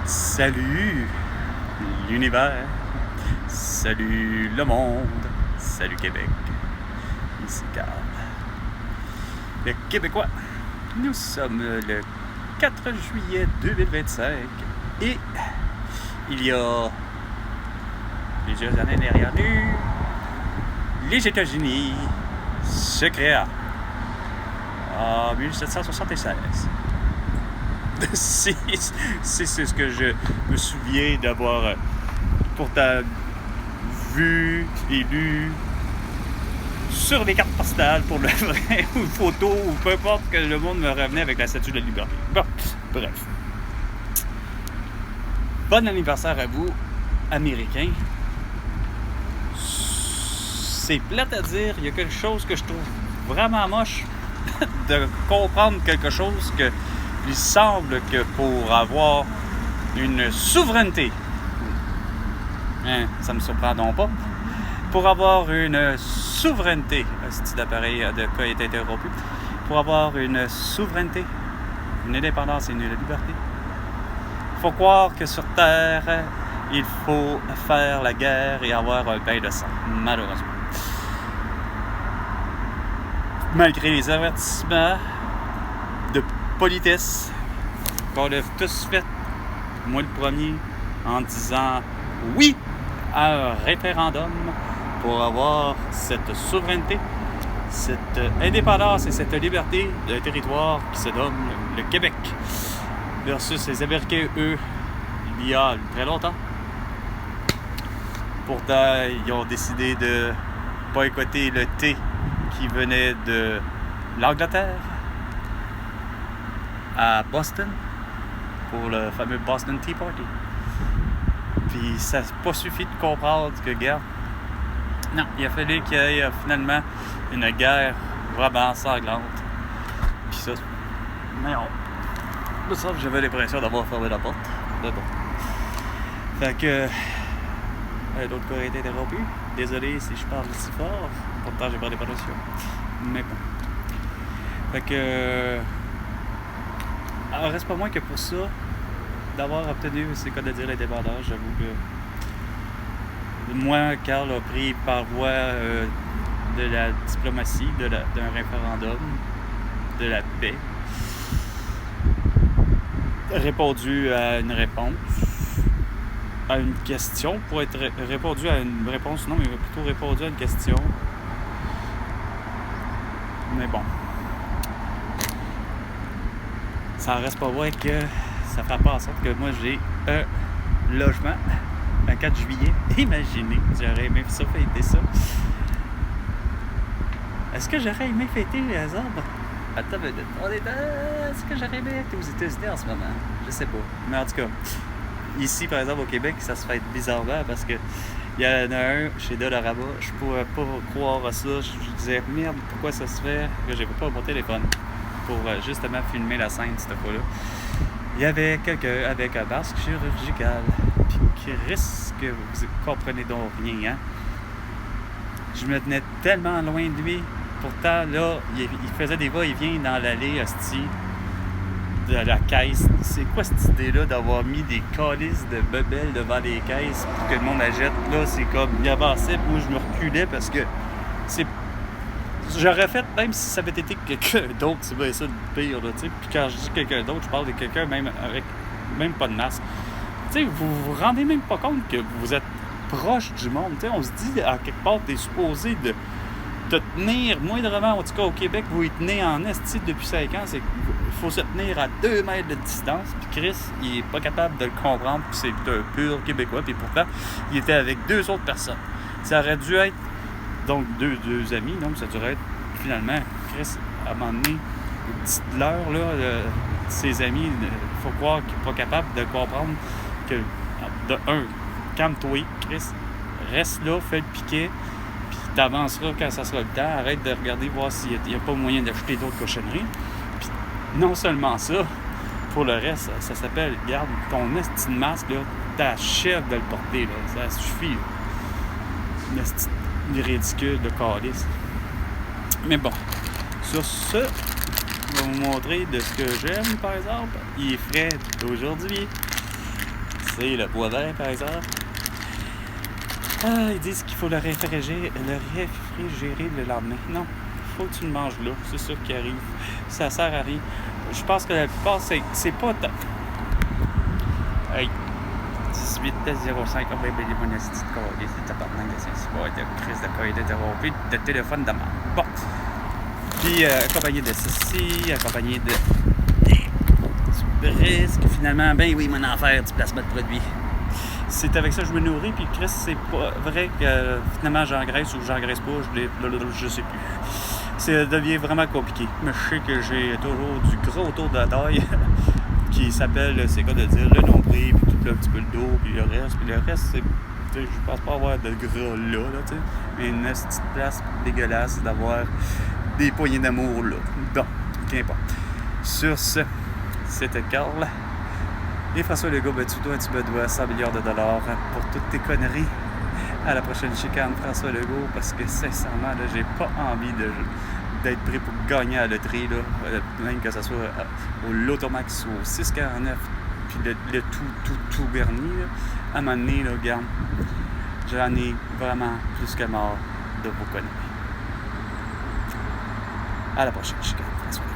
Salut l'univers, salut le monde, salut Québec, ici Carl. Le Québécois, nous sommes le 4 juillet 2025 et il y a plusieurs années derrière nous, les États-Unis se créent en 1776. C'est ce que je me souviens d'avoir pourtant vu et lu sur les cartes postales pour le vrai, ou photo, ou peu importe que le monde me revenait avec la Statue de la Liberté. Bon, bref. Bon anniversaire à vous, Américains. C'est plate à dire, il y a quelque chose que je trouve vraiment moche de comprendre quelque chose que il semble que pour avoir une souveraineté, ça me surprend donc pas, pour avoir une souveraineté, ce type d'appareil de cas est interrompu, pour avoir une souveraineté, une indépendance et une liberté, il faut croire que sur Terre, il faut faire la guerre et avoir un bain de sang, malheureusement. Malgré les avertissements de politesse qu'on a tous fait, moi le premier, en disant oui à un référendum pour avoir cette souveraineté, cette indépendance et cette liberté d'un territoire qui se nomme le Québec, versus les Américains, eux, il y a très longtemps. Pourtant, ils ont décidé de boycotter le thé qui venait de l'Angleterre à Boston pour le fameux Boston Tea Party. Puis ça n'a pas suffi de comprendre que, regarde, non, il a fallu qu'il y ait finalement une guerre vraiment sanglante. Puis ça, mais on... ça, j'avais l'impression d'avoir fermé la porte. Mais bon. Fait que... l'autre corps est interrompu. Désolé si je parle si fort. Pourtant, j'ai pas des notions. Mais bon. Fait que... alors, reste pas moins que pour ça, d'avoir obtenu ces cas de dire l'indépendance, j'avoue que moi, Carl a pris par voie de la diplomatie, d'un référendum, de la paix, répondu à une réponse, à une question, pour être répondu à une réponse, non, mais plutôt répondu à une question. Mais bon. Ça en reste pas vrai que ça fait pas en sorte que moi j'ai un logement le 4 juillet. Imaginez, j'aurais aimé ça fêter ça. Est-ce que j'aurais aimé fêter les arbres? Attends, est-ce que j'aurais aimé être aux États-Unis en ce moment? Je sais pas. Mais en tout cas, ici par exemple au Québec, ça se fête bizarrement parce que il y en a un chez Dollarama, je pourrais pas croire à ça. Je disais merde, pourquoi ça se fait? Que j'ai pas mon téléphone pour justement filmer la scène cette fois-là. Il y avait quelqu'un avec un masque chirurgical qui risque, vous comprenez donc rien, hein? Je me tenais tellement loin de lui. Pourtant, là, il faisait des va-et-vient dans l'allée hostie de la caisse. C'est quoi cette idée-là d'avoir mis des calices de bebelles devant les caisses pour que le monde achète? Là, c'est comme, il avançait, moi je me reculais parce que c'est... J'aurais fait, même si ça avait été quelqu'un d'autre, c'est bien ça le pire, là, tu sais. Puis quand je dis quelqu'un d'autre, je parle de quelqu'un même avec même pas de masque. Tu sais, vous vous rendez même pas compte que vous êtes proche du monde. Tu sais, on se dit, à quelque part, t'es supposé de te tenir moindrement, en tout cas au Québec, vous y tenez en esti depuis 5 ans, c'est qu'il faut se tenir à 2 mètres de distance. Puis Chris, il est pas capable de le comprendre, puis c'est un pur Québécois, puis pourtant, il était avec 2 autres personnes. Ça aurait dû être donc deux amis, donc ça devrait être finalement, Chris, à un moment donné, dites-leur, là, ses amis, il faut croire qu'il n'est pas capable de comprendre que, de un, calme-toi, Chris, reste là, fais le piquet, puis t'avanceras quand ça sera le temps, arrête de regarder, voir s'il n'y a pas moyen d'acheter d'autres cochonneries. Puis non seulement ça, pour le reste, ça s'appelle, garde ton esti de masque, là, t'achèves de le porter, là, ça suffit, là. Une esti ridicule de calice. Mais bon, sur ce, je vais vous montrer de ce que j'aime, par exemple. Il est frais d'aujourd'hui. C'est le bois vert, par exemple. Ah, ils disent qu'il faut le réfrigérer le lendemain. Non, faut que tu le manges là. C'est ça qui arrive. Ça sert à rien. Je pense que la plupart, c'est pas tant. Hey, 18-05, on va évaluer mon astuce de coller. C'est appartement de Saint-Cyboire, de crise de coller, d'interrompre, de téléphone de mort. Bon. Puis, accompagné de ceci, accompagné de du risque, finalement, ben oui, mon affaire du placement de produits. C'est avec ça que je me nourris, puis Chris, c'est pas vrai que finalement j'engraisse ou j'engraisse pas, je sais plus. Ça devient vraiment compliqué. Mais je sais que j'ai toujours du gros autour de la taille qui s'appelle, c'est quoi de dire, le nombril, puis tout un petit peu le dos, puis le reste. Puis le reste, c'est, je pense pas avoir de gras là, tu sais. Mais une petite place dégueulasse d'avoir des poignées d'amour là. Bon, qu'importe. Sur ce, c'était Carl. Et François Legault, ben, tu me dois 100 milliards de dollars pour toutes tes conneries. À la prochaine chicane, François Legault, parce que sincèrement, là, j'ai pas envie d'être pris pour gagner à la loterie, là, même que ce soit au Lotomax ou au 649, puis le tout garni. Là. À un moment donné, là, regarde, j'en ai vraiment plus que marre de vous connaître. À la prochaine chicane, François Legault.